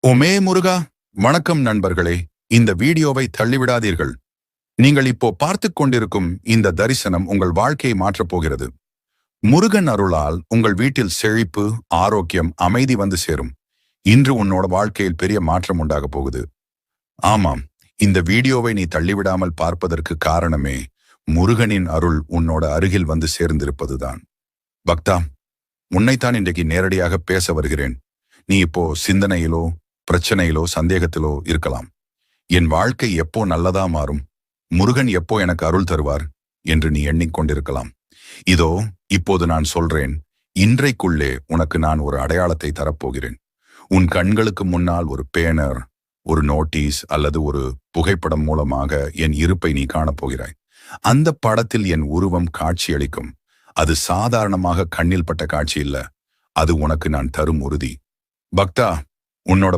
ஒமே முருகா. வணக்கம் நண்பர்களே. இந்த வீடியோவை தள்ளிவிடாதீர்கள். நீங்கள் இப்போ பார்த்துக் கொண்டிருக்கும் இந்த தரிசனம் உங்கள் வாழ்க்கையை மாற்றப் போகிறது. முருகன் அருளால் உங்கள் வீட்டில் செழிப்பு, ஆரோக்கியம், அமைதி வந்து சேரும். இன்று உன்னோட வாழ்க்கையில் பெரிய மாற்றம் உண்டாகப் போகுது. ஆமாம், இந்த வீடியோவை நீ தள்ளிவிடாமல் பார்ப்பதற்கு காரணமே முருகனின் அருள் உன்னோட அருகில் வந்து சேர்ந்திருப்பதுதான். பக்தா, உன்னைத்தான் இன்றைக்கு நேரடியாக பேச வருகிறேன். நீ இப்போ சிந்தனையிலோ, பிரச்சனையிலோ, சந்தேகத்திலோ இருக்கலாம். என் வாழ்க்கை எப்போ நல்லதா மாறும், முருகன் எப்போ எனக்கு அருள் தருவார் என்று நீ எண்ணிக்கொண்டிருக்கலாம். இதோ இப்போது நான் சொல்றேன். இன்றைக்குள்ளே உனக்கு நான் ஒரு அடையாளத்தை தரப்போகிறேன். உன் கண்களுக்கு முன்னால் ஒரு பேனர், ஒரு நோட்டீஸ் அல்லது ஒரு புகைப்படம் மூலமாக என் இருப்பை நீ காணப்போகிறாய். அந்த படத்தில் என் உருவம் காட்சியளிக்கும். அது சாதாரணமாக கண்ணில் பட்ட காட்சி இல்ல, அது உனக்கு நான் தரும் உறுதி. பக்தா, உன்னோட